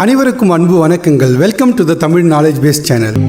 அனைவருக்கும் அன்பு வணக்கங்கள். Welcome to the Tamil knowledge base channel.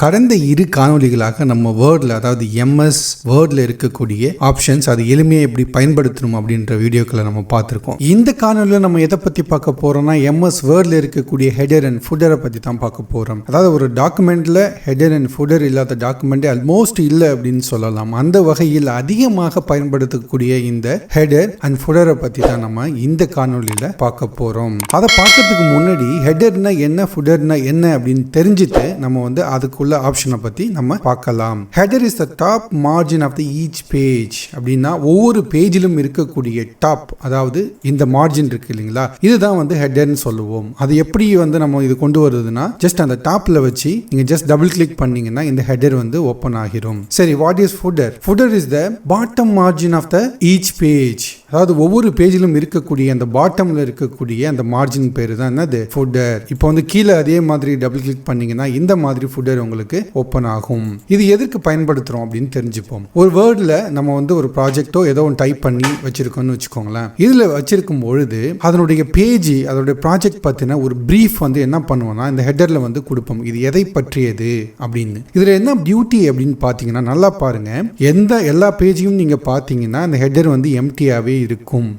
கடந்த இரு காணொலிகளாக நம்ம வேர்டில், அதாவது எம்எஸ் வேர்டில் இருக்கக்கூடிய ஆப்ஷன்ஸ் அது எளிமையாக எப்படி பயன்படுத்தணும் அப்படின்ற வீடியோக்களை நம்ம பார்த்துருக்கோம். இந்த காணொலியில் நம்ம எதை பற்றி பார்க்க போகிறோம்னா, எம்எஸ் வேர்டில் இருக்கக்கூடிய ஹெடர் அண்ட் ஃபுட்டரை பற்றி தான் பார்க்க போகிறோம். அதாவது ஒரு டாக்குமெண்ட்டில் ஹெடர் அண்ட் ஃபுட்டர் இல்லாத டாக்குமெண்ட்டே ஆல்மோஸ்ட் இல்லை அப்படின்னு சொல்லலாம். அந்த வகையில் அதிகமாக பயன்படுத்தக்கூடிய இந்த ஹெடர் அண்ட் ஃபுட்டரை பற்றி தான் நம்ம இந்த காணொலியில் பார்க்க போகிறோம். அதை பார்க்கறதுக்கு முன்னாடி ஹெடர்னா என்ன, ஃபுட்டர்னா என்ன அப்படின்னு தெரிஞ்சுட்டு நம்ம அதுக்குள்ள ஆப்ஷனை பத்தி நம்ம பார்க்கலாம். Header is the top margin of the each page. அப்படின்னா ஒவ்வொரு பேஜிலும் இருக்கக்கூடிய டாப், அதாவது இந்த மார்ஜின் இருக்கு இல்லைங்களா, இதுதான் ஹெடர்னு சொல்லுவோம். அது எப்படி நம்ம இது கொண்டு வருதுன்னா, ஜஸ்ட் அந்த டாப்ல வச்சு நீங்க ஜஸ்ட் டபுள் கிளிக் பண்ணீங்கன்னா இந்த ஹெடர் ஓபன் ஆகிரும். சரி, what is footer? Footer is the bottom margin of the each page. அதாவது ஒவ்வொரு பேஜிலும் இருக்கக்கூடிய அந்த பாட்டம்ல இருக்கக்கூடிய அந்த மார்ஜின் பேரு தான் என்னது, ஃபுட்டர். இப்போ கீழே அதே மாதிரி டபுள் கிளிக் பண்ணீங்கன்னா இந்த மாதிரி ஃபுட்டர் உங்களுக்கு ஓபன் ஆகும். இது எதற்கு பயன்படுத்துறோம் அப்படின்னு தெரிஞ்சுப்போம். ஒரு வேர்ட்ல நம்ம ஒரு ப்ராஜெக்டோ ஏதோ ஒன்று டைப் பண்ணி வச்சிருக்கோம்னு வச்சுக்கோங்களேன். இதுல வச்சிருக்கும் பொழுது அதனுடைய பேஜ், அதோட ப்ராஜெக்ட் பத்தின ஒரு பிரீஃப் என்ன பண்ணுவோம்னா இந்த ஹெடர்ல கொடுப்போம். இது எதை பற்றியது அப்படின்னு. இதுல என்ன பியூட்டி அப்படின்னு பாத்தீங்கன்னா, நல்லா பாருங்க, எல்லா பேஜையும் நீங்க பாத்தீங்கன்னா இந்த ஹெடர் எம்டியாவே இருக்கும்.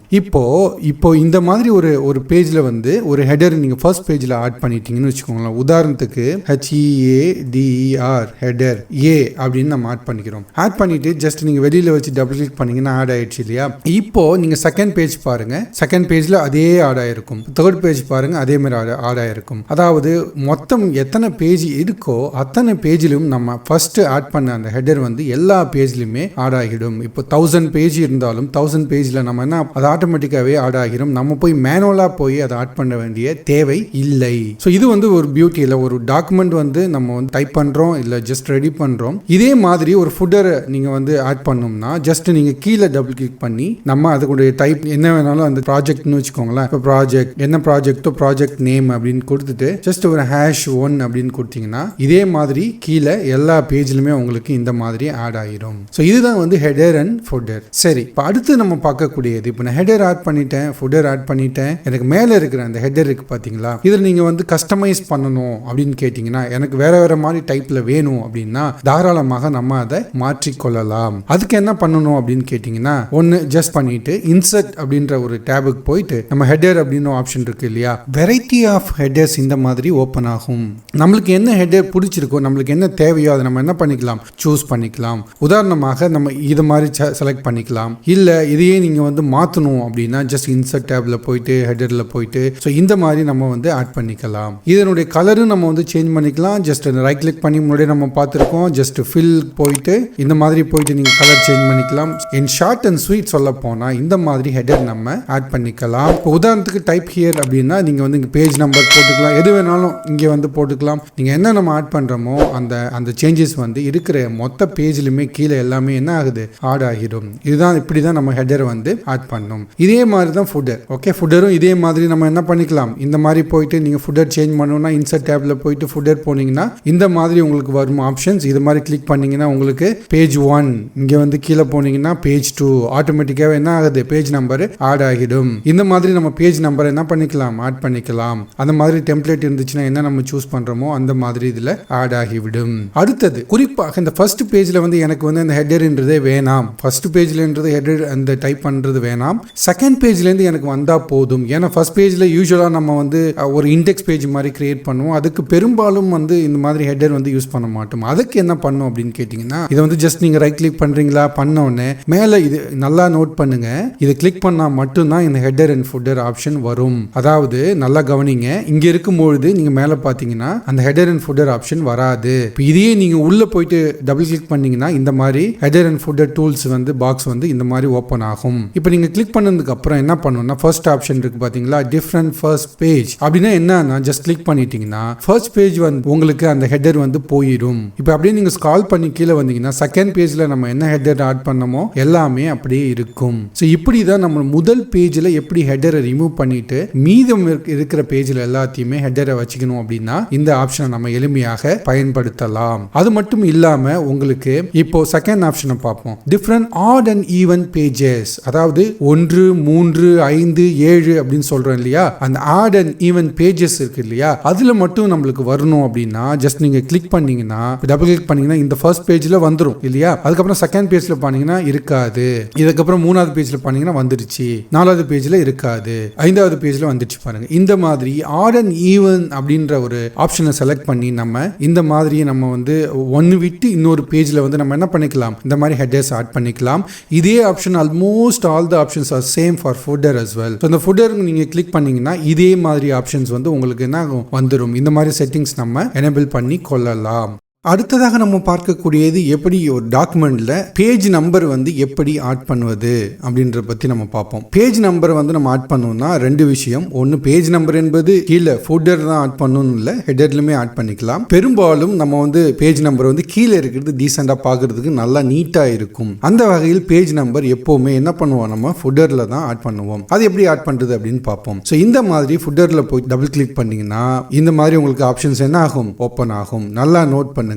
இப்போ இந்த மாதிரி ஒரு பேஜ்ல ஒரு ஹெடர் நீங்க ஃபர்ஸ்ட் பேஜ்ல ஆட் பண்ணிட்டீங்கன்னு வச்சுக்கோங்களேன். உதாரணத்துக்கு HEADER ஹெடர் ஏ அப்படின்னு நம்ம ஆட் பண்ணிக்கிறோம். ஆட் பண்ணிட்டு ஜஸ்ட் நீங்க வெளியில வச்சு டபுள் கிளிக் பண்ணீங்கன்னா ஆட் ஆயிடுச்சு இல்லையா. இப்போ நீங்க செகண்ட் பேஜ் பாருங்க, செகண்ட் பேஜ்ல அதே ஆட் ஆயிருக்கும். தேர்ட் பேஜ் பாருங்க, அதே மாதிரி ஆட் ஆயிருக்கும். அதாவது மொத்தம் எத்தனை பேஜ் இருக்கோ அத்தனை பேஜிலும் நம்ம ஃபர்ஸ்ட் ஆட் பண்ண அந்த ஹெடர் எல்லா பேஜ்லயுமே ஆட் ஆகிடும். இப்போ 1000 பேஜ் இருந்தாலும் 1000 பேஜ்ல நம்ம அது ஆட்டோமேட்டிக்காவே ஆட் ஆகிரும். நம்ம போய் மேனுவலா போய் அதை ஆட் பண்ண வேண்டிய தேவை இல்லை. ஸோ இது ஒரு பியூட்டி. இல்லை, ஒரு டாக்குமெண்ட் நம்ம டைப் பண்றோம், இல்ல ஜஸ்ட் ரெடி பண்றோம். இதே மாதிரி ஒரு ஃபுட்டர் நீங்க ஆட் பண்ணோம்னா ஜஸ்ட் நீங்க கீழே டபுள் கிளிக் பண்ணி நம்ம அதுக்குடைய டைப் என்ன வேணாலும் அந்த ப்ராஜெக்ட்னு வச்சுக்கோங்களேன். இப்போ ப்ராஜெக்ட் என்ன ப்ராஜெக்டோ ப்ராஜெக்ட் நேம் அப்படின்னு கொடுத்துட்டு ஜஸ்ட் ஒரு #1 அப்படின்னு கொடுத்தீங்கன்னா இதே மாதிரி கீழே எல்லா பேஜ்லுமே உங்களுக்கு இந்த மாதிரி ஆட் ஆயிரும். ஸோ இதுதான் ஹெடர் அண்ட் ஃபுட்டர். சரி, இப்போ அடுத்து நம்ம பார்க்கக்கூடியது, இப்போ நான் ஹெடர் ஆட் பண்ணிட்டேன், ஃபுட்டர் ஆட் பண்ணிட்டேன், எனக்கு மேலே இருக்கிற அந்த ஹெடர் இருக்கு பார்த்தீங்களா, இதில் நீங்கள் கஸ்டமைஸ் பண்ணணும் அப்படின்னு கேட்டிங்கன்னா, எனக்கு வேற வேற மாதிரி டைப்ல வேணும் அப்படின்னா தாராளமாக நம்ம அதை மாற்றிக்கொள்ளலாம். அதுக்கு என்ன பண்ணணும் அப்படின்னு கேட்டிங்கன்னா, ஒன்று ஜஸ்ட் பண்ணிட்டு இன்சர்ட் அப்படின்ற ஒரு டேபுக்கு போயிட்டு நம்ம ஹெடர் அப்படின்னு ஆப்ஷன் இருக்கு இல்லையா, வெரைட்டி ஆஃப் ஹெடர்ஸ் இந்த மாதிரி ஓப்பன் ஆகும். நம்மளுக்கு என்ன ஹெடர் பிடிச்சிருக்கோ, நம்மளுக்கு என்ன தேவையோ அதை நம்ம என்ன பண்ணிக்கலாம், சூஸ் பண்ணிக்கலாம். உதாரணமாக நம்ம இது மாதிரி செலக்ட் பண்ணிக்கலாம். இல்லை இதையே நீங்கள் மாற்றணும் அப்படின்னா ஜஸ்ட் இன்சர்ட் டேப்ல போயிட்டு ஹெடர்ல போயிட்டு ஸோ இந்த மாதிரி நம்ம ஆட் பண்ணிக்கலாம். இதனுடைய கலரும் நம்ம சேஞ்ச் பண்ணிக்கலாம். ஜஸ்ட் ரைட் கிளிக் பண்ணி முன்னாடி நம்ம பார்த்துருக்கோம். ஜஸ்ட் ஃபில் போயிட்டு இந்த மாதிரி போயிட்டு நீங்க கலர் சேஞ்ச் பண்ணிக்கலாம். இன் ஷார்ட் அண்ட் ஸ்வீட் சொல்ல போனா இந்த மாதிரி ஹெடர் நம்ம ஆட் பண்ணிக்கலாம். உதாரணத்துக்கு டைப் ஹியர் அப்படின்னா நீங்க இங்க பேஜ் நம்பர் போட்டுக்கலாம், எது வேணாலும் இங்க போட்டுக்கலாம். நீங்க என்ன நம்ம ஆட் பண்றோமோ அந்த சேஞ்சஸ் இருக்கிற மொத்த பேஜ்லயுமே கீழே எல்லாமே என்ன ஆகுது, ஆட் ஆகிடும். இதுதான் இப்படிதான் நம்ம ஹெடர் ஆட் பண்ணும். இதே மாதிரி தான் ஃபுட்டர். ஓகே, ஃபுட்டரும் இதே மாதிரி நம்ம என்ன பண்ணிக்கலாம், இந்த மாதிரி போயிட்டு நீங்க ஃபுட்டர் சேஞ்ச் பண்ணணும்னா இன்சர்ட் டேப்ல போயிட்டு ஃபுட்டர் போனீங்கன்னா இந்த மாதிரி உங்களுக்கு வரும் ஆப்ஷன்ஸ். இது மாதிரி கிளிக் பண்ணீங்கன்னா உங்களுக்கு பேஜ் 1, இங்க கீழே போனீங்கன்னா பேஜ் 2 ஆட்டோமேட்டிக்காவே என்ன ஆகுது, பேஜ் நம்பர் ஆட் ஆகிடும். இந்த மாதிரி நம்ம பேஜ் நம்பர் என்ன பண்ணிக்கலாம், ஆட் பண்ணிக்கலாம். அந்த மாதிரி டெம்ப்ளேட் இருந்துச்சுன்னா என்ன நம்ம சூஸ் பண்றோமோ அந்த மாதிரி இதுல ஆட் ஆகிவிடும். அடுத்தது குறிப்பாக இந்த ஃபர்ஸ்ட் பேஜ்ல எனக்கு அந்த ஹெடர்ன்றதே வேணாம், ஃபர்ஸ்ட் பேஜ்லன்றது ஹெடர் அந்த டைப் பண்றது வேணாம், செகண்ட் பேஜ்ல இருந்து எனக்கு வந்தா போதும். ஏன்னா ஃபர்ஸ்ட் பேஜ்ல யூசுவலா நம்ம ஒரு இண்டெக்ஸ் பேஜ் மாதிரி கிரியேட் பண்ணுவோம். அதுக்கு பெரும்பாலும் இந்த மாதிரி ஹெடர் யூஸ் பண்ண மாட்டோம். அதுக்கு என்ன பண்ணும் அப்படின்னு கேட்டீங்கன்னா, இதை ஜஸ்ட் நீங்க ரைட் கிளிக் பண்றீங்களா, பண்ண உடனே மேல இது நல்லா நோட் பண்ணுங்க, இதை கிளிக் பண்ணா மட்டும்தான் இந்த ஹெடர் அண்ட் ஃபுட்டர் ஆப்ஷன் வரும். அதாவது நல்லா கவனிங்க, இங்க இருக்கும்பொழுது நீங்க மேல பாத்தீங்கன்னா அந்த ஹெடர் அண்ட் ஃபுட்டர் ஆப்ஷன் வராது. இதையே நீங்க உள்ள போயிட்டு டபுள் கிளிக் பண்ணீங்கன்னா இந்த மாதிரி header and footer tools box இந்த மாதிரி ஓபன் ஆகும். இப்போ நீங்க கிளிக் பண்ணதுக்கு அப்புறம் என்ன பண்ணணும்னா, ஃபர்ஸ்ட் ஆப்ஷன் இருக்கு பாத்தீங்களா, டிஃபரண்ட் ஃபர்ஸ்ட் பேஜ் அப்படின்னா என்னன்னா ஜஸ்ட் கிளிக் பண்ணிட்டீங்கன்னா ஃபர்ஸ்ட் பேஜ் உங்களுக்கு அந்த ஹெடர் போயிடும். இப்போ அப்படியே நீங்க ஸ்க்ரால் பண்ணி கீழே வந்தீங்கன்னா செகண்ட் பேஜ்ல நம்ம என்ன ஹெடர் ஆட் பண்ணமோ எல்லாமே அப்படியே இருக்கும். ஸோ இப்படி தான் நம்ம முதல் பேஜ்ல எப்படி ஹெடரை ரிமூவ் பண்ணிட்டு மீதம் இருக்கிற பேஜ்ல எல்லாத்தையுமே ஹெடரை வச்சுக்கணும் அப்படின்னா இந்த ஆப்ஷனை நம்ம எளிமையாக பயன்படுத்தலாம். அது மட்டும் இல்லாம உங்களுக்கு இப்போ செகண்ட் ஆப்ஷனை பார்ப்போம், different odd and even pages. அதாவது அதாவது 1 3 5 7 அப்படின்னு சொல்றோம் இல்லையா, அந்த ஆட் அண்ட் ஈவன் பேஜஸ் இருக்கு இல்லையா, அதுல மட்டும் நம்மளுக்கு வரணும் அப்படின்னா ஜஸ்ட் நீங்க கிளிக் பண்ணீங்கன்னா, டபுள் கிளிக் பண்ணீங்கன்னா இந்த ஃபர்ஸ்ட் பேஜ்ல வந்துரும் இல்லையா. அதுக்கப்புறம் செகண்ட் பேஜ்ல பண்ணீங்கன்னா இருக்காது, இதுக்கப்புறம் மூணாவது பேஜ்ல பண்ணீங்கன்னா வந்துருச்சு, நாலாவது பேஜ்ல இருக்காது, ஐந்தாவது பேஜ்ல வந்துருச்சு பாருங்க. இந்த மாதிரி ஆட் அண்ட் ஈவன் அப்படின்ற ஒரு ஆப்ஷனை செலக்ட் பண்ணி நம்ம இந்த மாதிரி நம்ம வந்து ஒன்னு விட்டு இன்னொரு பேஜ்ல வந்து நம்ம என்ன பண்ணிக்கலாம், இந்த மாதிரி ஹெடர்ஸ் ஆட் பண்ணிக்கலாம். இதே option almost all the options are same for footer as well. So இந்த ஃபுட்டர் நீங்க கிளிக் பண்ணீங்கன்னா இதே மாதிரி ஆப்ஷன்ஸ் வந்து உங்களுக்கு என்ன வந்துடும். இந்த மாதிரி செட்டிங்ஸ் நம்ம எனேபிள் பண்ணி கொள்ளலாம். அடுத்ததாக நம்ம பார்க்கக்கூடியது எப்படி ஒரு டாக்குமெண்ட்ல பேஜ் நம்பர் வந்து எப்படி ஆட் பண்ணுவது அப்படின்ற பத்தி நம்ம பார்ப்போம். பேஜ் நம்பர் வந்து நம்ம ஆட் பண்ணோம்னா ரெண்டு விஷயம். ஒன்னு, பேஜ் நம்பர் என்பது கீழே ஃபுட்டர் தான் ஆட் பண்ணணும் இல்லை, ஹெடர்லுமே ஆட் பண்ணிக்கலாம். பெரும்பாலும் நம்ம வந்து பேஜ் நம்பர் வந்து கீழே இருக்கிறது டீசெண்டா பார்க்கறதுக்கு நல்லா நீட்டா இருக்கும். அந்த வகையில் பேஜ் நம்பர் எப்பவுமே என்ன பண்ணுவோம், நம்ம ஃபுட்டர்ல தான் ஆட் பண்ணுவோம். அது எப்படி ஆட் பண்றது அப்படின்னு பார்ப்போம். ஸோ இந்த மாதிரி ஃபுட்டர்ல போய் டபுள் கிளிக் பண்ணீங்கன்னா இந்த மாதிரி உங்களுக்கு ஆப்ஷன்ஸ் என்ன ஆகும், ஓப்பன் ஆகும். நல்லா நோட் பண்ணு.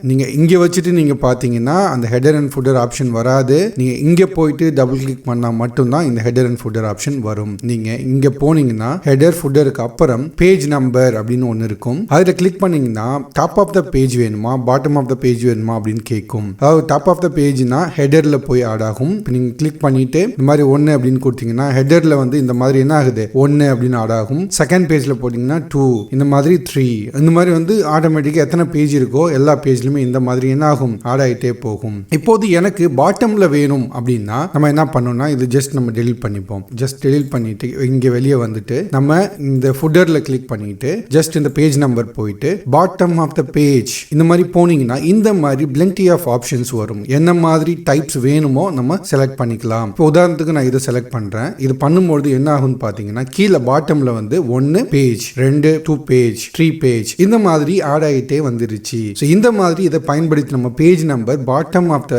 நீங்க இங்க வச்சுட்டு நீங்க பாத்தீங்கன்னா அந்த ஹெடர் அண்ட் ஃபுட்டர் ஆப்ஷன் வராது. நீங்க இங்க போயிட்டு டபுள் கிளிக் பண்ணா மட்டும் தான் இந்த ஹெடர் அண்ட் ஃபுட்டர் ஆப்ஷன் வரும். நீங்க இங்க போனீங்கன்னா ஹெடர் ஃபுட்டருக்கு அப்புறம் பேஜ் நம்பர் அப்படின்னு ஒன்னு இருக்கும். அதுல கிளிக் பண்ணீங்கன்னா டாப் ஆஃப் த பேஜ் வேணுமா பாட்டம் ஆஃப் த பேஜ் வேணுமா அப்படின்னு கேட்கும். அதாவது டாப் ஆஃப் த பேஜ்னா ஹெடர்ல போய் ஆட் ஆகும். நீங்க கிளிக் பண்ணிட்டு இந்த மாதிரி 1 அப்படின்னு கொடுத்தீங்கன்னா ஹெடர்ல வந்து இந்த மாதிரி என்ன ஆகுது, 1 அப்படின்னு ஆட் ஆகும். செகண்ட் பேஜ்ல போட்டீங்கன்னா 2, இந்த மாதிரி 3, இந்த மாதிரி வந்து ஆட்டோமேட்டிக்கா எத்தனை பேஜ் இருக்கோ எல்லா பேஜ்லயுமே இந்த மாதிரி என்ன ஆகும், ஆட் ஆயிட்டே போகும். இப்போது எனக்கு பாட்டம்ல வேணும் அப்படின்னா நம்ம என்ன பண்ணோம்னா இது ஜஸ்ட் நம்ம டெலீட் பண்ணிப்போம். ஜஸ்ட் டெலீட் பண்ணிட்டு இங்க வெளியே வந்துட்டு நம்ம இந்த ஃபுட்டர்ல கிளிக் பண்ணிட்டு ஜஸ்ட் இந்த பேஜ் நம்பர் போயிட்டு பாட்டம் ஆஃப் த பேஜ் இந்த மாதிரி போனீங்கன்னா இந்த மாதிரி plenty ஆஃப் ஆப்ஷன்ஸ் வரும். என்ன மாதிரி டைப்ஸ் வேணுமோ நம்ம செலக்ட் பண்ணிக்கலாம். இப்போ உதாரணத்துக்கு நான் இதை செலக்ட் பண்றேன். இது பண்ணும்போது என்ன ஆகும்னு பாத்தீங்கன்னா கீழே பாட்டம்ல வந்து 1 பேஜ், 2 பேஜ், 3 பேஜ் இந்த மாதிரி ஆட் ஆயிட்டே வந்துருச்சு. இந்த மாதிரி இதை பயன்படுத்தி நம்ம page number bottom of the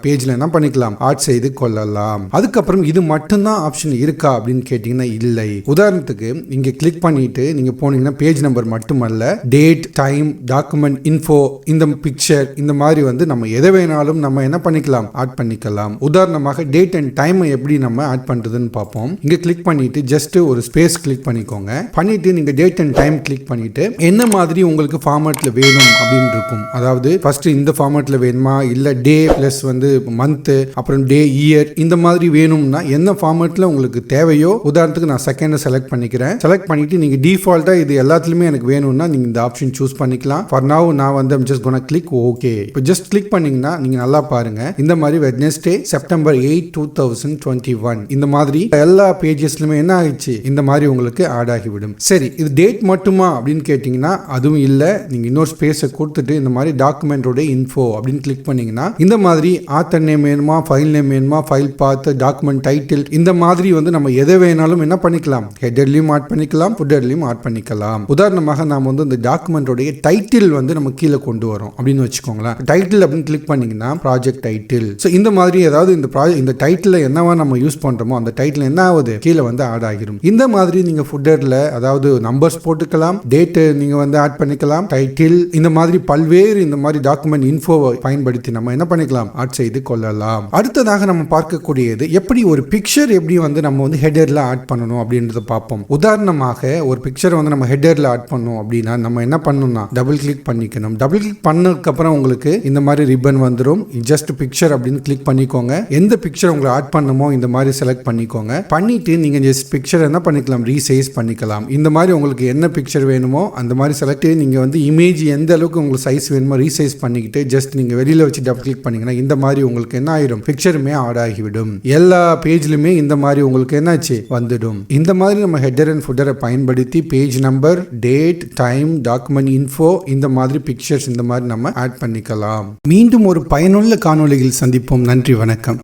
பேஜ்ல என்ன பண்ணிக்கலாம், ஆட் செய்து கொள்ளலாம். அதுக்கப்புறம் இது மட்டும்தான் ஆப்ஷன் இருக்கா அப்படின்னு கேட்டீங்கன்னா இல்லை. உதாரணத்துக்கு இங்க கிளிக் பண்ணிட்டு நீங்க போனீங்கன்னா பேஜ் நம்பர் மட்டுமல்ல, டேட், டைம், டாக்குமெண்ட் இன்ஃபோ, இந்த பிக்சர், இந்த மாதிரி வந்து நம்ம எதை வேணாலும் நம்ம என்ன பண்ணிக்கலாம், ஆட் பண்ணிக்கலாம். உதாரணமாக டேட் அண்ட் டைம் எப்படி நம்ம ஆட் பண்றதுன்னு பார்ப்போம். இங்க கிளிக் பண்ணிட்டு ஜஸ்ட் ஒரு ஸ்பேஸ் கிளிக் பண்ணிக்கோங்க. பண்ணிட்டு நீங்க டேட் அண்ட் டைம் கிளிக் பண்ணிட்டு என்ன மாதிரி உங்களுக்கு ஃபார்மேட்ல வேணும் அப்படின்னு இருக்கும். அதாவது ஃபர்ஸ்ட் இந்த ஃபார்மேட்ல வேணுமா இல்ல டே பிளஸ் வந்து மந்த் அப்புறம் டே இயர் இந்த மாதிரி வேணும்னா என்ன ஃபார்மேட்ல உங்களுக்கு தேவையோ, உதாரணத்துக்கு நான் செகண்ட் செலக்ட் பண்ணிக்கிறேன். செலக்ட் பண்ணிட்டு நீங்க டிஃபால்ட்டா இது எல்லாத்துலயுமே எனக்கு வேணும்னா நீங்க இந்த ஆப்ஷன் சூஸ் பண்ணிக்கலாம். ஃபார் நவ நான் வந்து ஜஸ்ட் கோனா கிளிக் ஓகே. இப்போ ஜஸ்ட் கிளிக் பண்ணீங்கன்னா நீங்க நல்லா பாருங்க இந்த மாதிரி வெட்னஸ்டே செப்டம்பர் 8, 2021 இந்த மாதிரி எல்லா பேஜஸ்லயுமே என்ன ஆயிடுச்சு, இந்த மாதிரி உங்களுக்கு ஆட் ஆகிவிடும். சரி, இது டேட் மட்டுமா அப்படின்னு கேட்டீங்கன்னா அதுவும் இல்ல. நீங்க இன்னொரு ஸ்பேஸை கொடுத்துட்டு இந்த மாதிரி டாக்குமெண்டோட இன்ஃபோ அப்படின்னு கிளிக் பண்ணீங்கன்னா இந்த மாதிரி ஆத்தர் நேம் வேணுமா, ஃபைல் நேம் வேணுமா, ஃபைல் பாத், டாக்குமெண்ட் டைட்டில் இந்த மாதிரி வந்து நம்ம எதை வேணாலும் என்ன பண்ணிக்கலாம், ஹெடர்லயும் ஆட் பண்ணிக்கலாம், ஃபுட்டர்லயும் ஆட் பண்ணிக்கலாம். உதாரணமாக நாம வந்து இந்த டாக்குமெண்டோட டைட்டில் வந்து நம்ம கீழே கொண்டு வரோம் அப்படின்னு வச்சுக்கோங்களேன். டைட்டில் அப்படின்னு கிளிக் பண்ணீங்கன்னா ப்ராஜெக்ட் டைட்டில். ஸோ இந்த மாதிரி ஏதாவது இந்த டைட்டில் என்னவா நம்ம யூஸ் பண்றோமோ அந்த டைட்டில் என்ன ஆகுது, கீழே வந்து ஆட் ஆகிரும். இந்த மாதிரி நீங்க ஃபுட்டர்ல அதாவது நம்பர்ஸ் போட்டுக்கலாம், டேட் நீங்க வந்து ஆட் பண்ணிக்கலாம், டைட்டில் இந்த மாதிரி பல்வேறு இந்த மாதிரி டாக்குமெண்ட் இன்ஃபோவை பயன்படுத்தி நம்ம என்ன பண்ணிக்கலாம், ஆட் செய்து கொள்ளலாம். அடுத்ததாக நம்ம பார்க்கக்கூடியது எப்படி ஒரு பிக்சர் எப்படி வந்து நம்ம வந்து ஹெடர்ல ஆட் பண்ணணும் அப்படின்றத பார்ப்போம். உதாரணமாக ஒரு பிக்சர் வந்து நம்ம ஹெடர்ல ஆட் பண்ணணும் அப்படின்னா நம்ம என்ன பண்ணணும்னா டபுள் கிளிக் பண்ணிக்கணும். டபுள் கிளிக் பண்ணதுக்கு அப்புறம் உங்களுக்கு இந்த மாதிரி ரிப்பன் வந்துடும். ஜஸ்ட் பிக்சர் அப்படின்னு கிளிக் பண்ணிக்கோங்க. எந்த பிக்சர் உங்களுக்கு ஆட் பண்ணணுமோ இந்த மாதிரி செலக்ட் பண்ணிக்கோங்க. பண்ணிட்டு நீங்க ஜஸ்ட் பிக்சர் என்ன பண்ணிக்கலாம், ரீசைஸ் பண்ணிக்கலாம். இந்த மாதிரி உங்களுக்கு என்ன பிக்சர் வேணுமோ அந்த மாதிரி செலக்ட் நீங்க வந்து இமேஜ் எந்த அளவுக்கு உங்களுக்கு சைஸ் வேணுமோ ரீசைஸ் பண்ணிக்கிட்டு ஜஸ்ட் நீங்க வெளியில வச்சு டபுள் கிளிக் பண்ணீங்கன்னா இந்த மாதிரி உங்களுக்கு என்ன ஆயிடும், பிக்சருமே ஆட் ஆகிவிடும். எல்லா பேஜ்லயுமே இந்த மாதிரி உங்களுக்கு என்னாச்சு வந்துடும். இந்த மாதிரி நம்ம ஹெடர் அண்ட் ஃபுட்டரை பயன்படுத்தி page number, date, time, document info இந்த மாதிரி பிக்சர்ஸ் இந்த மாதிரி நம்ம ஆட் பண்ணிக்கலாம். மீண்டும் ஒரு பயனுள்ள காணொளியில் சந்திப்போம். நன்றி, வணக்கம்.